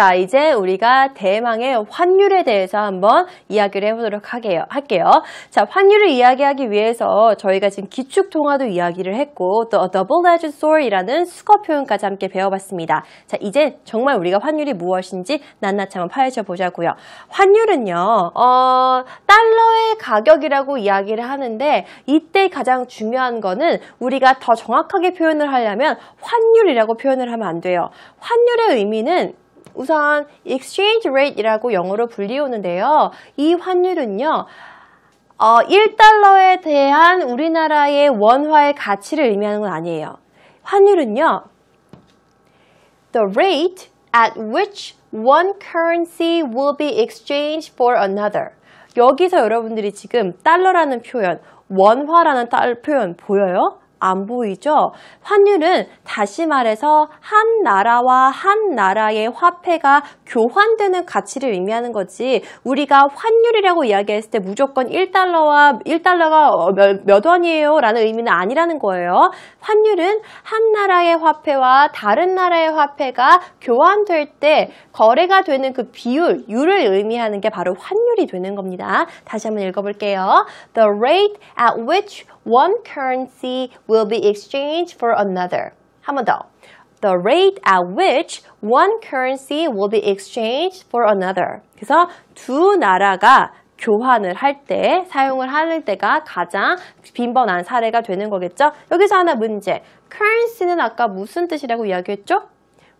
자, 이제 우리가 대망의 환율에 대해서 한번 이야기를 해보도록 할게요. 자, 환율을 이야기하기 위해서 저희가 지금 기축통화도 이야기를 했고 또 double-edged sword이라는 수거 표현까지 함께 배워봤습니다. 자, 이제 정말 우리가 환율이 무엇인지 낱낱이 한번 파헤쳐 보자고요. 환율은요, 달러의 가격이라고 이야기를 하는데 이때 가장 중요한 거는 우리가 더 정확하게 표현을 하려면 환율이라고 표현을 하면 안 돼요. 환율의 의미는 우선 exchange rate이라고 영어로 불리우는데요. 이 환율은요, 1달러에 대한 우리나라의 원화의 가치를 의미하는 건 아니에요. 환율은요, the rate at which one currency will be exchanged for another. 여기서 여러분들이 지금 달러라는 표현, 원화라는 표현 보여요? 안 보이죠? 환율은 다시 말해서 한 나라와 한 나라의 화폐가 교환되는 가치를 의미하는 거지 우리가 환율이라고 이야기했을 때 무조건 1달러가 몇 원이에요 라는 의미는 아니라는 거예요. 환율은 한 나라의 화폐와 다른 나라의 화폐가 교환될 때 거래가 되는 그 비율을 의미하는 게 바로 환율이 되는 겁니다. 다시 한번 읽어볼게요. The rate at which one currency will be exchanged for another. 한 번 더. The rate at which one currency will be exchanged for another. 그래서 두 나라가 교환을 할 때, 사용을 할 때가 가장 빈번한 사례가 되는 거겠죠? 여기서 하나 문제. currency는 아까 무슨 뜻이라고 이야기했죠?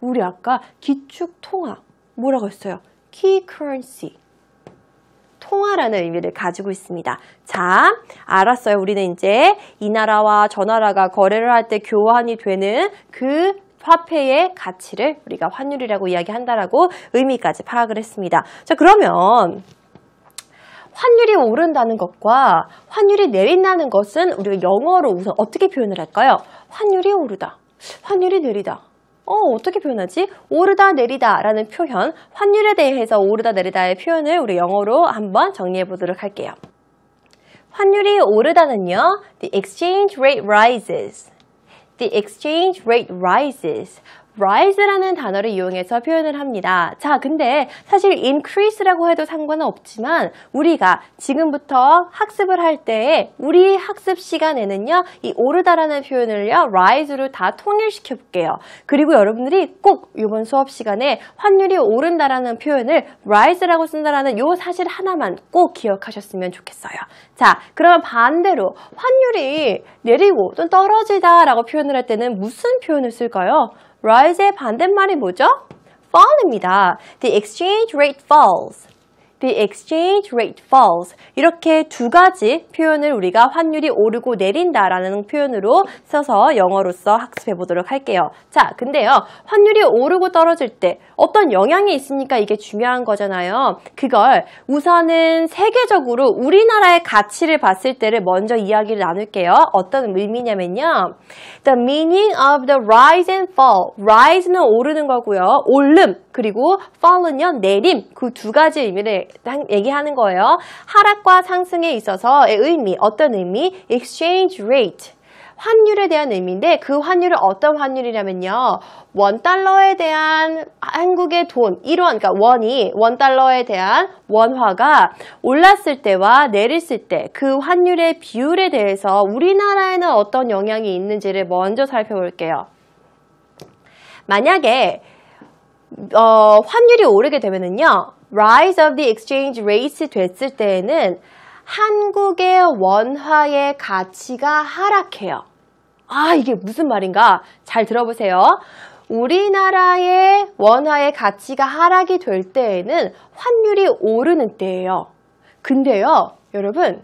우리 아까 기축통화. 뭐라고 했어요? key currency. 통화라는 의미를 가지고 있습니다. 자, 알았어요. 우리는 이제 이 나라와 저 나라가 거래를 할 때 교환이 되는 그 화폐의 가치를 우리가 환율이라고 이야기한다라고 의미까지 파악을 했습니다. 자, 그러면 환율이 오른다는 것과 환율이 내린다는 것은 우리가 영어로 우선 어떻게 표현을 할까요? 환율이 오르다, 환율이 내리다. 어떻게 표현하지? 오르다 내리다 라는 표현, 환율에 대해서 오르다 내리다의 표현을 우리 영어로 한번 정리해 보도록 할게요. 환율이 오르다는요, the exchange rate rises. The exchange rate rises. rise라는 단어를 이용해서 표현을 합니다. 자, 근데 사실 increase라고 해도 상관은 없지만 우리가 지금부터 학습을 할 때 우리 학습 시간에는요, 이 오르다라는 표현을요, rise로 다 통일시켜 볼게요. 그리고 여러분들이 꼭 이번 수업 시간에 환율이 오른다라는 표현을 rise라고 쓴다라는 요 사실 하나만 꼭 기억하셨으면 좋겠어요. 자, 그러면 반대로 환율이 내리고 또 떨어지다라고 표현을 할 때는 무슨 표현을 쓸까요? rise의 반대말이 뭐죠? fall입니다. The exchange rate falls. The exchange rate falls. 이렇게 두 가지 표현을 우리가 환율이 오르고 내린다라는 표현으로 써서 영어로서 학습해 보도록 할게요. 자, 근데요, 환율이 오르고 떨어질 때 어떤 영향이 있으니까 이게 중요한 거잖아요. 그걸 우선은 세계적으로 우리나라의 가치를 봤을 때를 먼저 이야기를 나눌게요. 어떤 의미냐면요. The meaning of the rise and fall. rise는 오르는 거고요. 오름, 그리고 fall은요, 내림. 그 두 가지 의미를 얘기하는 거예요. 하락과 상승에 있어서의 의미, 어떤 의미? exchange rate. 환율에 대한 의미인데 그 환율은 어떤 환율이냐면요. $1에 대한 한국의 돈, 1원, 그러니까 $1에 대한 원화가 올랐을 때와 내렸을 때 그 환율의 비율에 대해서 우리나라에는 어떤 영향이 있는지를 먼저 살펴볼게요. 만약에 환율이 오르게 되면은요, rise of the exchange rates 됐을 때에는 한국의 원화의 가치가 하락해요. 아, 이게 무슨 말인가? 잘 들어보세요. 우리나라의 원화의 가치가 하락이 될 때에는 환율이 오르는 때예요. 근데요, 여러분,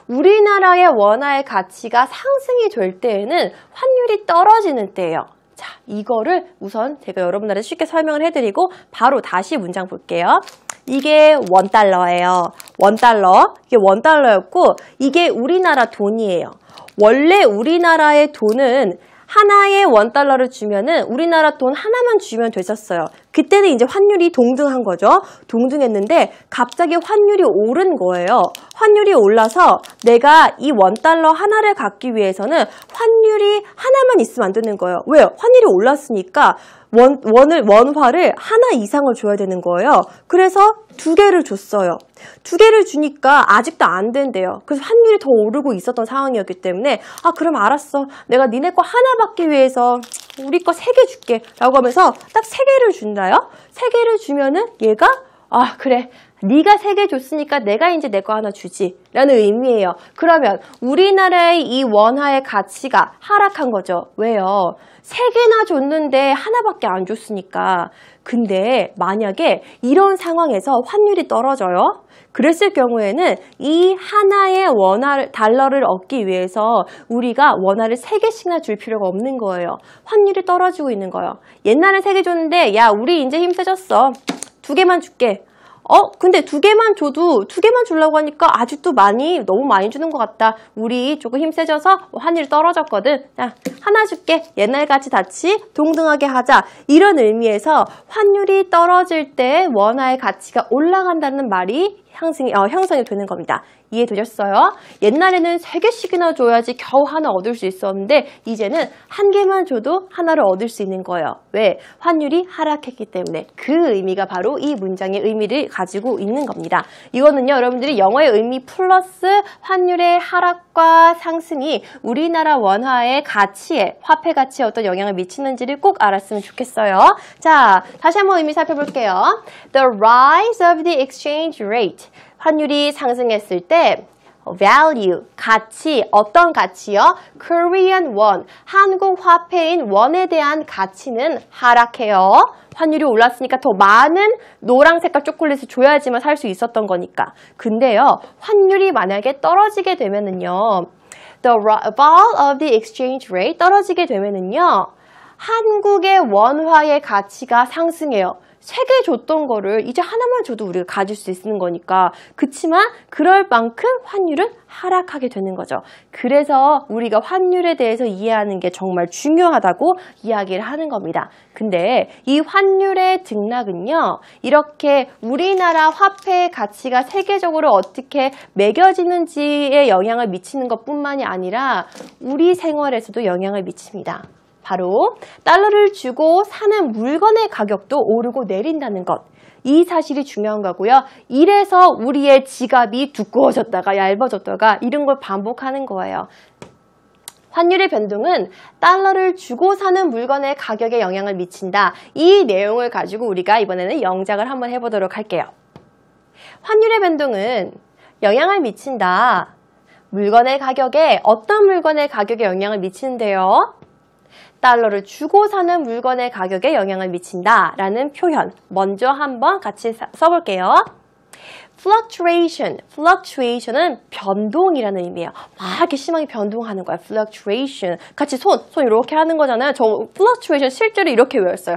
우리나라의 원화의 가치가 상승이 될 때에는 환율이 떨어지는 때예요. 자, 이거를 우선 제가 여러분들한테 쉽게 설명을 해드리고 바로 다시 문장 볼게요. 이게 $1예요. $1. 이게 $1였고 이게 우리나라 돈이에요. 원래 우리나라의 돈은 하나의 $1를 주면은 우리나라 돈 하나만 주면 됐었어요. 그때는 이제 환율이 동등한 거죠. 동등했는데 갑자기 환율이 오른 거예요. 환율이 올라서 내가 이 $1 하나를 갖기 위해서는 환율이 하나만 있으면 안 되는 거예요. 왜요? 환율이 올랐으니까 원화를 하나 이상을 줘야 되는 거예요. 그래서 2개를 줬어요. 2개를 주니까 아직도 안 된대요. 그래서 환율이 더 오르고 있었던 상황이었기 때문에 그럼 알았어. 내가 니네 거 하나 받기 위해서 우리 거 3개 줄게 라고 하면서 딱 3개를 준다요. 3개를 주면은 얘가 그래. 네가 3개 줬으니까 내가 이제 내 거 하나 주지 라는 의미예요. 그러면 우리나라의 이 원화의 가치가 하락한 거죠. 왜요? 3개나 줬는데 하나밖에 안 줬으니까. 근데 만약에 이런 상황에서 환율이 떨어져요? 그랬을 경우에는 이 하나의 달러를 얻기 위해서 우리가 원화를 3개씩이나 줄 필요가 없는 거예요. 환율이 떨어지고 있는 거예요. 옛날에 3개 줬는데 야 우리 이제 힘 세졌어. 2개만 줄게. 근데 2개만 줘도 2개만 주려고 하니까 아직도 너무 많이 주는 것 같다. 우리 조금 힘 세져서 환율이 떨어졌거든. 자, 하나 줄게. 옛날같이 같이 동등하게 하자. 이런 의미에서 환율이 떨어질 때 원화의 가치가 올라간다는 말이 형성이 되는 겁니다. 이해되셨어요? 옛날에는 3개씩이나 줘야지 겨우 하나 얻을 수 있었는데 이제는 1개만 줘도 하나를 얻을 수 있는 거예요. 왜? 환율이 하락했기 때문에. 그 의미가 바로 이 문장의 의미를 가지고 있는 겁니다. 이거는요, 여러분들이 영어의 의미 플러스 환율의 하락과 상승이 우리나라 원화의 가치에, 화폐 가치에 어떤 영향을 미치는지를 꼭 알았으면 좋겠어요. 자, 다시 한번 의미 살펴볼게요. The rise of the exchange rate. 환율이 상승했을 때 value, 가치, 어떤 가치요? Korean won, 한국 화폐인 원에 대한 가치는 하락해요. 환율이 올랐으니까 더 많은 노랑 색깔 초콜릿을 줘야지만 살 수 있었던 거니까. 근데요, 환율이 만약에 떨어지게 되면은요, the fall of the exchange rate, 떨어지게 되면은요, 한국의 원화의 가치가 상승해요. 3개 줬던 거를 이제 하나만 줘도 우리가 가질 수 있는 거니까. 그치만 그럴 만큼 환율은 하락하게 되는 거죠. 그래서 우리가 환율에 대해서 이해하는 게 정말 중요하다고 이야기를 하는 겁니다. 근데 이 환율의 등락은요, 이렇게 우리나라 화폐의 가치가 세계적으로 어떻게 매겨지는지에 영향을 미치는 것뿐만이 아니라 우리 생활에서도 영향을 미칩니다. 바로 달러를 주고 사는 물건의 가격도 오르고 내린다는 것. 이 사실이 중요한 거고요. 이래서 우리의 지갑이 두꺼워졌다가 얇아졌다가 이런 걸 반복하는 거예요. 환율의 변동은 달러를 주고 사는 물건의 가격에 영향을 미친다. 이 내용을 가지고 우리가 이번에는 영작을 한번 해보도록 할게요. 환율의 변동은 영향을 미친다. 물건의 가격에 어떤 물건의 가격에 영향을 미치는데요? 달러를 주고 사는 물건의 가격에 영향을 미친다 라는 표현 먼저 한번 같이 써볼게요. fluctuation은 변동이라는 의미예요. 막 이렇게 심하게 변동하는 거야. fluctuation. 같이 손 이렇게 하는 거잖아요. 저 fluctuation 실제로 이렇게 외웠어요.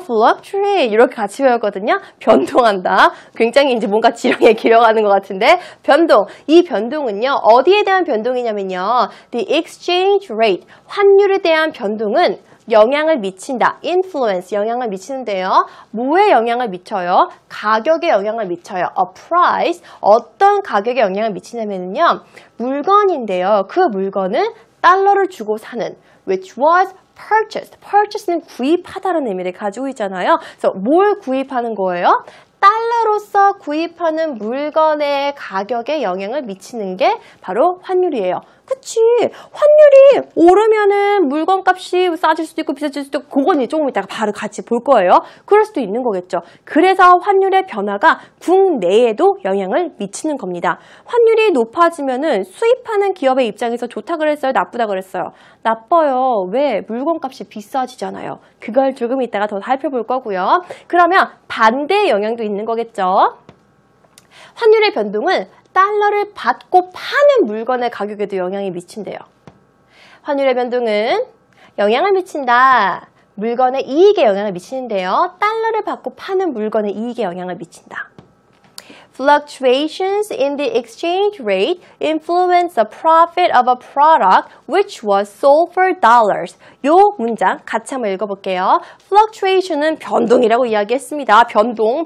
fluctuate 이렇게 같이 외웠거든요. 변동한다. 굉장히 이제 뭔가 지렁이에 길어가는 것 같은데 변동. 이 변동은요. 어디에 대한 변동이냐면요. The exchange rate. 환율에 대한 변동은 영향을 미친다. influence, 영향을 미치는데요. 뭐에 영향을 미쳐요? 가격에 영향을 미쳐요. a price, 어떤 가격에 영향을 미치냐면요. 물건인데요. 그 물건은 달러를 주고 사는 which was purchased. purchase는 구입하다라는 의미를 가지고 있잖아요. 그래서 뭘 구입하는 거예요? 달러로서 구입하는 물건의 가격에 영향을 미치는 게 바로 환율이에요. 그치? 환율이 오르면은 물건값이 싸질 수도 있고 비싸질 수도 있고 그건 조금 이따가 바로 같이 볼 거예요. 그럴 수도 있는 거겠죠. 그래서 환율의 변화가 국내에도 영향을 미치는 겁니다. 환율이 높아지면은 수입하는 기업의 입장에서 좋다 그랬어요? 나쁘다 그랬어요? 나빠요. 왜? 물건값이 비싸지잖아요. 그걸 조금 이따가 더 살펴볼 거고요. 그러면 반대의 영향도 있는 거겠죠. 환율의 변동은 달러를 받고 파는 물건의 가격에도 영향이 미친대요. 환율의 변동은 영향을 미친다. 물건의 이익에 영향을 미치는데요. 달러를 받고 파는 물건의 이익에 영향을 미친다. Fluctuations in the exchange rate influence the profit of a product which was sold for dollars. 요 문장 같이 한번 읽어볼게요. Fluctuation은 변동이라고 이야기했습니다. 변동.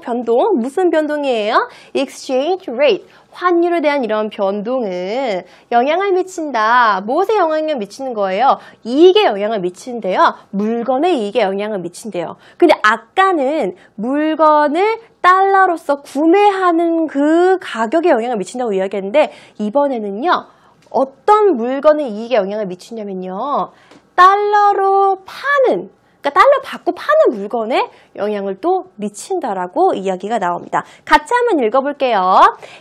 무슨 변동이에요? Exchange rate. 환율에 대한 이런 변동은 영향을 미친다. 무엇에 영향을 미치는 거예요? 이익에 영향을 미친대요. 물건의 이익에 영향을 미친대요. 근데 아까는 물건을 달러로서 구매하는 그 가격에 영향을 미친다고 이야기했는데 이번에는요. 어떤 물건의 이익에 영향을 미치냐면요. 달러로 파는 그러니까 달러 받고 파는 물건에 영향을 또 미친다라고 이야기가 나옵니다. 같이 한번 읽어볼게요.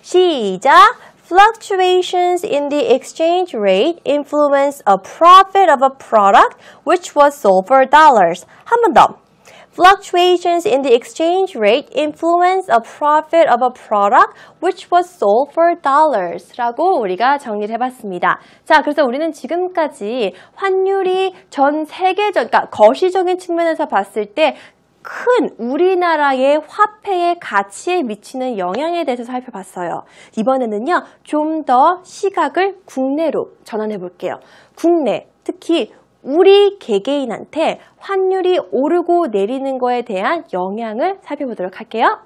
시작! Fluctuations in the exchange rate influence a profit of a product which was sold for dollars. 한 번 더. Fluctuations in the exchange rate influence a profit of a product which was sold for dollars 라고 우리가 정리를 해봤습니다. 자, 그래서 우리는 지금까지 환율이 전 세계적, 그러니까 거시적인 측면에서 봤을 때 큰 우리나라의 화폐의 가치에 미치는 영향에 대해서 살펴봤어요. 이번에는요, 좀 더 시각을 국내로 전환해 볼게요. 국내, 특히 우리 개개인한테 환율이 오르고 내리는 거에 대한 영향을 살펴보도록 할게요.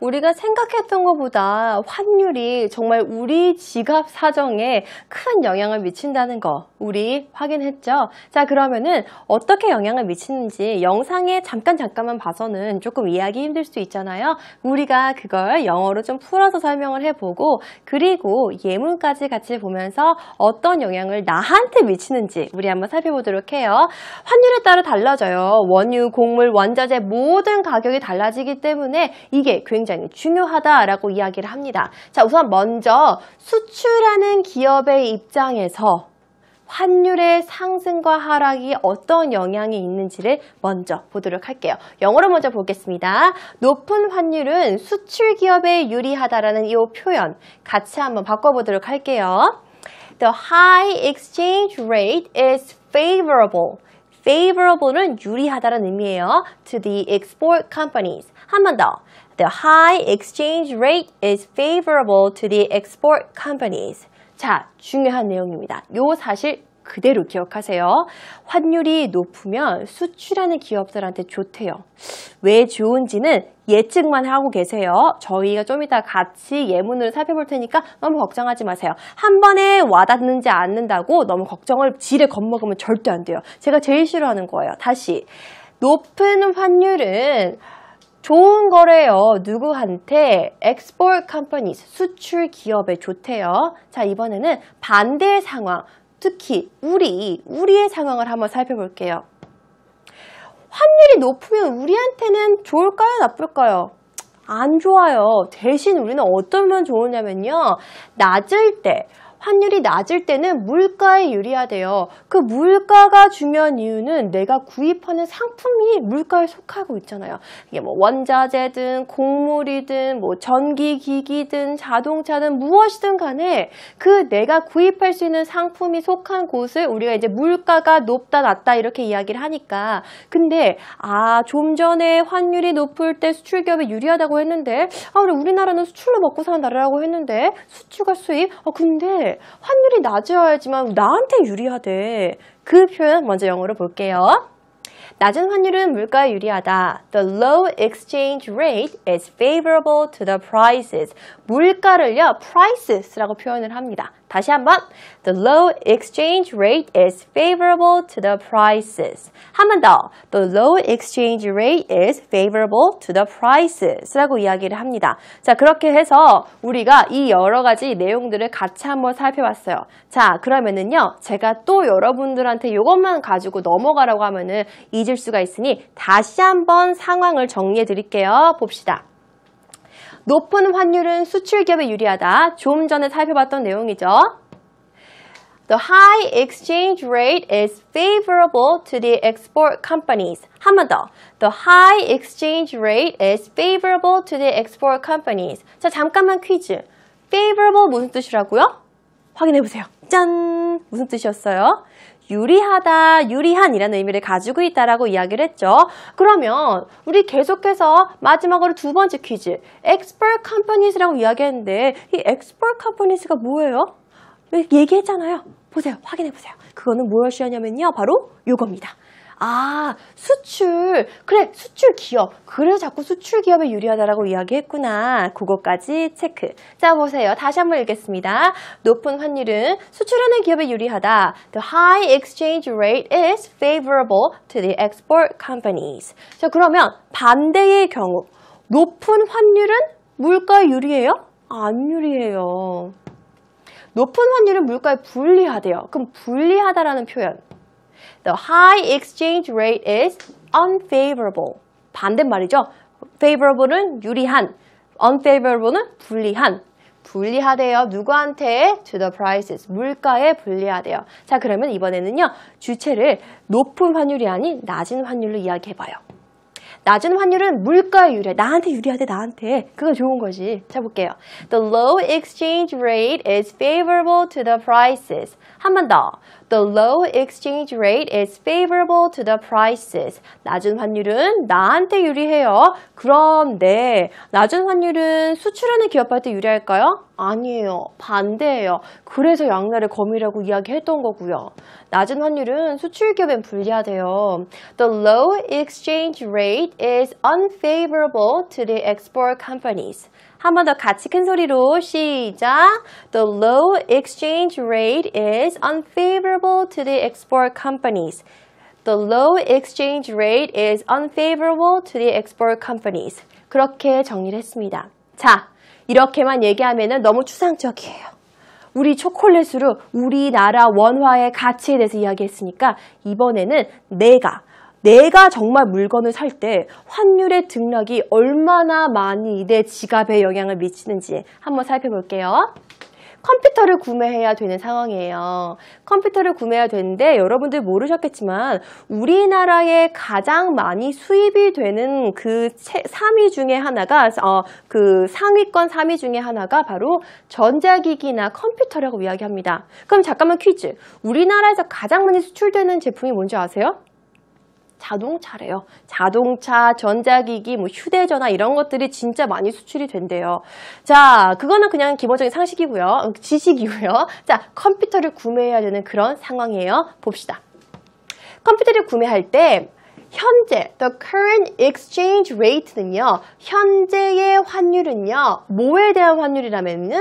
우리가 생각했던 것보다 환율이 정말 우리 지갑 사정에 큰 영향을 미친다는 거 우리 확인했죠? 자, 그러면은 어떻게 영향을 미치는지 영상에 잠깐만 봐서는 조금 이해하기 힘들 수 있잖아요. 우리가 그걸 영어로 좀 풀어서 설명을 해보고 그리고 예문까지 같이 보면서 어떤 영향을 나한테 미치는지 우리 한번 살펴보도록 해요. 환율에 따라 달라져요. 원유, 곡물, 원자재 모든 가격이 달라지기 때문에 이게 굉장히 중요하다라고 이야기를 합니다. 자, 우선 먼저 수출하는 기업의 입장에서 환율의 상승과 하락이 어떤 영향이 있는지를 먼저 보도록 할게요. 영어로 먼저 보겠습니다. 높은 환율은 수출 기업에 유리하다라는 이 표현 같이 한번 바꿔보도록 할게요. The high exchange rate is favorable. favorable는 유리하다는 의미예요. To the export companies. 한 번 더. The high exchange rate is favorable to the export companies. 자, 중요한 내용입니다. 요 사실 그대로 기억하세요. 환율이 높으면 수출하는 기업들한테 좋대요. 왜 좋은지는 예측만 하고 계세요. 저희가 좀 이따 같이 예문으로 살펴볼 테니까 너무 걱정하지 마세요. 한 번에 와닿는지 않는다고 너무 걱정을 지레 겁먹으면 절대 안 돼요. 제가 제일 싫어하는 거예요. 다시. 높은 환율은 좋은 거래요. 누구한테? export companies, 수출 기업에 좋대요. 자, 이번에는 반대의 상황, 특히 우리의 상황을 한번 살펴볼게요. 환율이 높으면 우리한테는 좋을까요? 나쁠까요? 안 좋아요. 대신 우리는 어떤 면 좋으냐면요. 낮을 때, 환율이 낮을 때는 물가에 유리하대요. 그 물가가 중요한 이유는 내가 구입하는 상품이 물가에 속하고 있잖아요. 이게 뭐 원자재든 곡물이든 뭐 전기기기든 자동차든 무엇이든 간에 그 내가 구입할 수 있는 상품이 속한 곳을 우리가 이제 물가가 높다 낮다 이렇게 이야기를 하니까 근데 좀 전에 환율이 높을 때 수출 기업이 유리하다고 했는데 그래 우리나라는 수출로 먹고 사는 나라라고 했는데 수출과 수입 근데 환율이 낮아야지만 나한테 유리하대. 그 표현 먼저 영어로 볼게요. 낮은 환율은 물가에 유리하다. The low exchange rate is favorable to the prices. 물가를요, prices라고 표현을 합니다. 다시 한번 The low exchange rate is favorable to the prices. 한 번 더 The low exchange rate is favorable to the prices 라고 이야기를 합니다. 자, 그렇게 해서 우리가 이 여러 가지 내용들을 같이 한번 살펴봤어요. 자, 그러면은요 제가 또 여러분들한테 이것만 가지고 넘어가라고 하면은 잊을 수가 있으니 다시 한번 상황을 정리해 드릴게요. 봅시다. 높은 환율은 수출 기업에 유리하다. 좀 전에 살펴봤던 내용이죠. The high exchange rate is favorable to the export companies. 한 번 더. The high exchange rate is favorable to the export companies. 자, 잠깐만 퀴즈. favorable 무슨 뜻이라고요? 확인해 보세요. 짠! 무슨 뜻이었어요? 유리하다, 유리한이라는 의미를 가지고 있다라고 이야기를 했죠. 그러면 우리 계속해서 마지막으로 두 번째 퀴즈. export companies라고 이야기했는데 이 export companies가 뭐예요? 얘기했잖아요. 보세요. 확인해 보세요. 그거는 무엇이었냐면요. 바로 요겁니다. 아, 수출. 그래, 수출 기업. 그래서 자꾸 수출 기업에 유리하다라고 이야기했구나. 그거까지 체크. 자, 보세요. 다시 한번 읽겠습니다. 높은 환율은 수출하는 기업에 유리하다. The high exchange rate is favorable to the export companies. 자, 그러면 반대의 경우 높은 환율은 물가에 유리해요? 안 유리해요. 높은 환율은 물가에 불리하대요. 그럼 불리하다라는 표현. The high exchange rate is unfavorable. 반대말이죠. favorable은 유리한, unfavorable은 불리한. 불리하대요. 누구한테? To the prices. 물가에 불리하대요. 자, 그러면 이번에는요. 주체를 높은 환율이 아닌 낮은 환율로 이야기해봐요. 낮은 환율은 물가에 유리해. 나한테 유리하대, 나한테. 그거 좋은 거지. 자, 볼게요. The low exchange rate is favorable to the prices. 한 번 더. The low exchange rate is favorable to the prices. 낮은 환율은 나한테 유리해요. 그런데 낮은 환율은 수출하는 기업한테 유리할까요? 아니에요. 반대예요. 그래서 양날의 검이라고 이야기했던 거고요. 낮은 환율은 수출 기업엔 불리하대요. The low exchange rate is unfavorable to the export companies. 한 번 더 같이 큰 소리로 시작. The low exchange rate is unfavorable to the export companies. The low exchange rate is unfavorable to the export companies. 그렇게 정리를 했습니다. 자, 이렇게만 얘기하면 너무 추상적이에요. 우리 초콜릿으로 우리나라 원화의 가치에 대해서 이야기했으니까 이번에는 내가 정말 물건을 살 때 환율의 등락이 얼마나 많이 내 지갑에 영향을 미치는지 한번 살펴볼게요. 컴퓨터를 구매해야 되는 상황이에요. 컴퓨터를 구매해야 되는데 여러분들 모르셨겠지만 우리나라에 가장 많이 수입이 되는 그 3위 중에 하나가 그 상위권 3위 중에 하나가 바로 전자기기나 컴퓨터라고 이야기합니다. 그럼 잠깐만 퀴즈. 우리나라에서 가장 많이 수출되는 제품이 뭔지 아세요? 자동차래요. 자동차, 전자기기, 뭐 휴대전화 이런 것들이 진짜 많이 수출이 된대요. 자, 그거는 그냥 기본적인 상식이고요. 지식이고요. 자, 컴퓨터를 구매해야 되는 그런 상황이에요. 봅시다. 컴퓨터를 구매할 때 현재 the current exchange rate는요. 현재의 환율은요. 뭐에 대한 환율이라면은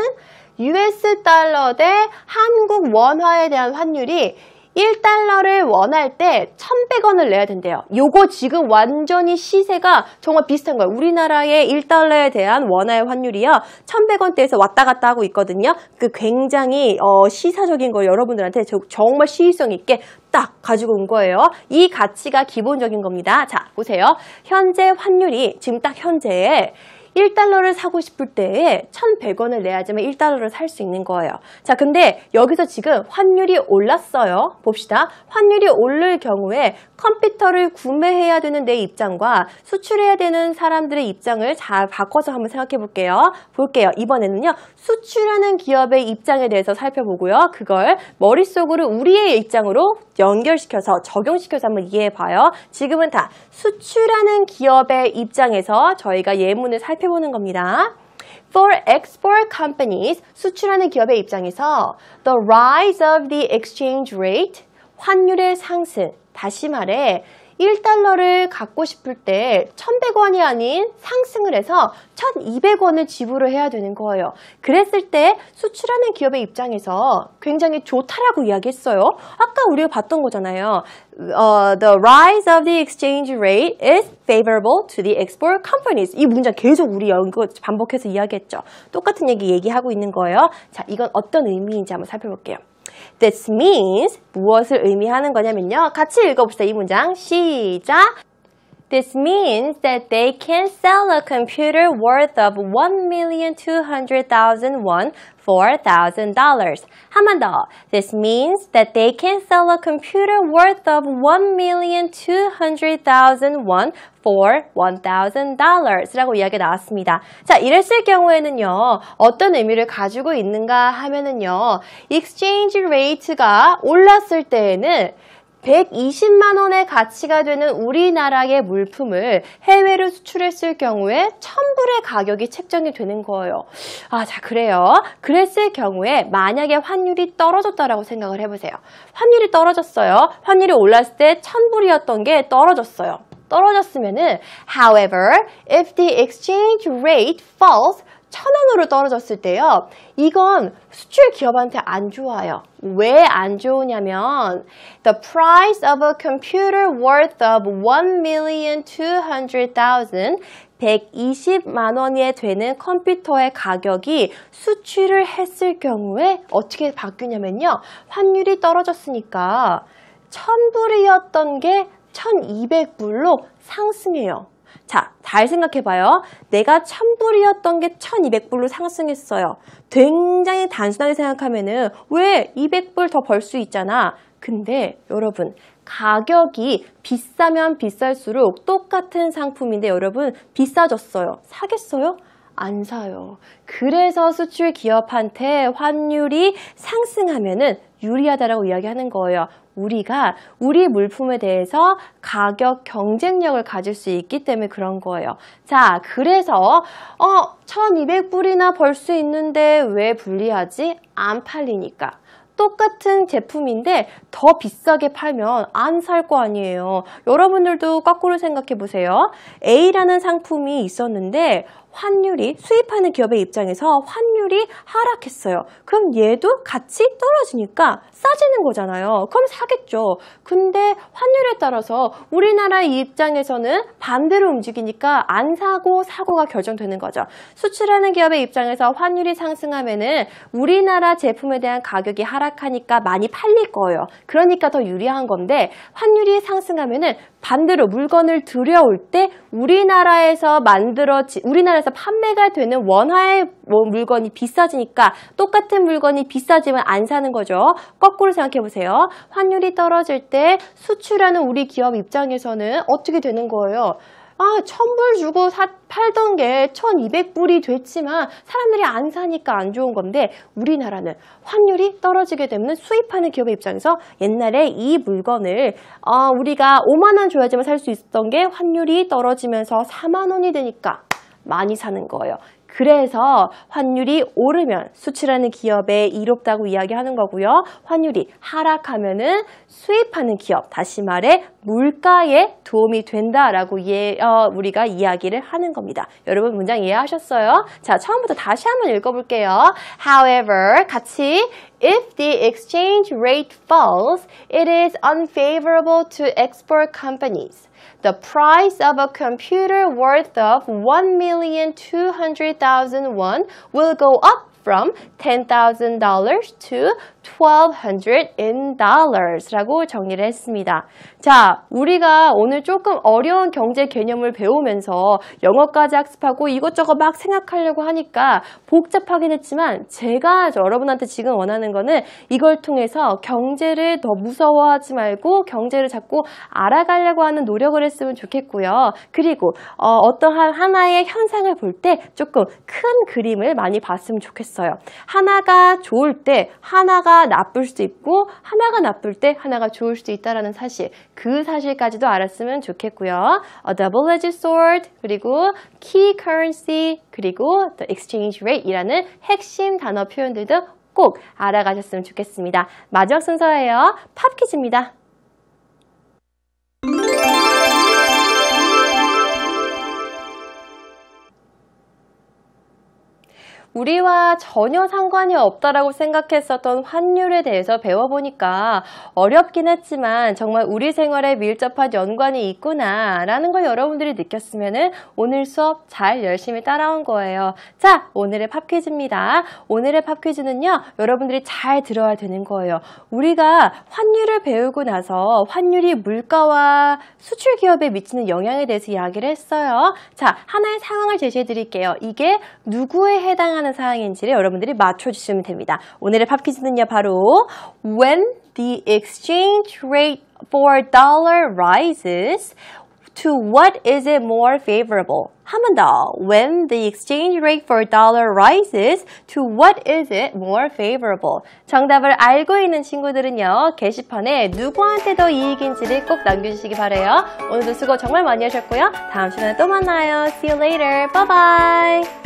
US 달러 대 한국 원화에 대한 환율이 1달러를 원할 때 1,100원을 내야 된대요. 요거 지금 완전히 시세가 정말 비슷한 거예요. 우리나라의 1달러에 대한 원화의 환율이요. 1,100원대에서 왔다 갔다 하고 있거든요. 그 굉장히 시사적인 거 여러분들한테 정말 시의성 있게 딱 가지고 온 거예요. 이 가치가 기본적인 겁니다. 자, 보세요. 현재 환율이 지금 딱 현재에 1달러를 사고 싶을 때에 1,100원을 내야지만 1달러를 살 수 있는 거예요. 자, 근데 여기서 지금 환율이 올랐어요. 봅시다. 환율이 오를 경우에 컴퓨터를 구매해야 되는 내 입장과 수출해야 되는 사람들의 입장을 잘 바꿔서 한번 생각해 볼게요. 이번에는요. 수출하는 기업의 입장에 대해서 살펴보고요. 그걸 머릿속으로 우리의 입장으로 연결시켜서 적용시켜서 한번 이해해봐요. 지금은 다 수출하는 기업의 입장에서 저희가 예문을 살펴보는 겁니다. For export companies, 수출하는 기업의 입장에서 the rise of the exchange rate, 환율의 상승, 다시 말해 1달러를 갖고 싶을 때 1,100원이 아닌 상승을 해서 1,200원을 지불을 해야 되는 거예요. 그랬을 때 수출하는 기업의 입장에서 굉장히 좋다라고 이야기했어요. 아까 우리가 봤던 거잖아요. The rise of the exchange rate is favorable to the export companies. 이 문장 계속 우리 이거 반복해서 이야기했죠. 똑같은 얘기하고 있는 거예요. 자, 이건 어떤 의미인지 한번 살펴볼게요. This means 무엇을 의미하는 거냐면요. 같이 읽어봅시다. 이 문장 시작. This means that they can sell a computer worth of 1,200,000 won for $1,000. 한 번 더. This means that they can sell a computer worth of 1,200,000 won for $1,000 라고 이야기가 나왔습니다. 자, 이랬을 경우에는요, 어떤 의미를 가지고 있는가 하면은요, exchange rate가 올랐을 때에는 120만 원의 가치가 되는 우리나라의 물품을 해외로 수출했을 경우에 1,000불의 가격이 책정이 되는 거예요. 아, 자, 그래요. 그랬을 경우에 만약에 환율이 떨어졌다라고 생각을 해보세요. 환율이 떨어졌어요. 환율이 올랐을 때 1,000불이었던 게 떨어졌어요. 떨어졌으면은, however, if the exchange rate falls, 1,000원으로 떨어졌을 때요. 이건 수출 기업한테 안 좋아요. 왜 안 좋으냐면 the price of a computer worth of 1,200,000 120만 원이 되는 컴퓨터의 가격이 수출을 했을 경우에 어떻게 바뀌냐면요. 환율이 떨어졌으니까 1,000불이었던 게 1,200불로 상승해요. 자, 잘 생각해봐요. 내가 1,000불이었던 게 1,200불로 상승했어요. 굉장히 단순하게 생각하면은 왜 200불 더 벌 수 있잖아. 근데 여러분, 가격이 비싸면 비쌀수록 똑같은 상품인데 여러분 비싸졌어요. 사겠어요? 안 사요. 그래서 수출 기업한테 환율이 상승하면은 유리하다라고 이야기하는 거예요. 우리가 우리 물품에 대해서 가격 경쟁력을 가질 수 있기 때문에 그런 거예요. 자, 그래서 1,200불이나 벌 수 있는데 왜 불리하지? 안 팔리니까. 똑같은 제품인데 더 비싸게 팔면 안 살 거 아니에요. 여러분들도 거꾸로 생각해 보세요. A라는 상품이 있었는데 환율이 수입하는 기업의 입장에서 환율이 하락했어요. 그럼 얘도 같이 떨어지니까 싸지는 거잖아요. 그럼 사겠죠. 근데 환율에 따라서 우리나라의 입장에서는 반대로 움직이니까 안 사고 사고가 결정되는 거죠. 수출하는 기업의 입장에서 환율이 상승하면은 우리나라 제품에 대한 가격이 하락하니까 많이 팔릴 거예요. 그러니까 더 유리한 건데 환율이 상승하면은 반대로 물건을 들여올 때 우리나라에서 판매가 되는 원화의 물건이 비싸지니까 똑같은 물건이 비싸지만 안 사는 거죠. 거꾸로 생각해 보세요. 환율이 떨어질 때 수출하는 우리 기업 입장에서는 어떻게 되는 거예요? 1,000불 주고 팔던 게 1,200불이 됐지만 사람들이 안 사니까 안 좋은 건데 우리나라는 환율이 떨어지게 되면 수입하는 기업의 입장에서 옛날에 이 물건을 우리가 5만 원 줘야지만 살 수 있었던 게 환율이 떨어지면서 4만 원이 되니까 많이 사는 거예요. 그래서 환율이 오르면 수출하는 기업에 이롭다고 이야기하는 거고요. 환율이 하락하면은 수입하는 기업, 다시 말해 물가에 도움이 된다라고 우리가 이야기를 하는 겁니다. 여러분 문장 이해하셨어요? 자, 처음부터 다시 한번 읽어볼게요. However, 같이 If the exchange rate falls, it is unfavorable to export companies. The price of a computer worth of 1,200,000 won will go up from $10,000 to $1,200 라고 정리를 했습니다. 자, 우리가 오늘 조금 어려운 경제 개념을 배우면서 영어까지 학습하고 이것저것 막 생각하려고 하니까 복잡하긴 했지만 제가 여러분한테 지금 원하는 거는 이걸 통해서 경제를 더 무서워하지 말고 경제를 자꾸 알아가려고 하는 노력을 했으면 좋겠고요. 그리고 어떠한 하나의 현상을 볼 때 조금 큰 그림을 많이 봤으면 좋겠어요. 하나가 좋을 때 하나가 나쁠 수도 있고 하나가 나쁠 때 하나가 좋을 수도 있다는 사실, 그 사실까지도 알았으면 좋겠고요. A double-edged sword, 그리고 key currency, 그리고 the exchange rate 이라는 핵심 단어 표현들도 꼭 알아가셨으면 좋겠습니다. 마지막 순서예요. 팝 퀴즈입니다. 우리와 전혀 상관이 없다라고 생각했었던 환율에 대해서 배워보니까 어렵긴 했지만 정말 우리 생활에 밀접한 연관이 있구나라는 걸 여러분들이 느꼈으면 오늘 수업 잘 열심히 따라온 거예요. 자, 오늘의 팝 퀴즈입니다. 오늘의 팝 퀴즈는요, 여러분들이 잘 들어야 되는 거예요. 우리가 환율을 배우고 나서 환율이 물가와 수출 기업에 미치는 영향에 대해서 이야기를 했어요. 자, 하나의 상황을 제시해 드릴게요. 이게 누구에 해당하는 사항인지를 여러분들이 맞춰주시면 됩니다. 오늘의 팝 퀴즈는요, 바로 When the exchange rate for dollar rises, to what is it more favorable? 한 번 더. When the exchange rate for dollar rises, to what is it more favorable? 정답을 알고 있는 친구들은요, 게시판에 누구한테 더 이익인지를 꼭 남겨주시기 바라요. 오늘도 수고 정말 많이 하셨고요. 다음 시간에 또 만나요. See you later. Bye bye.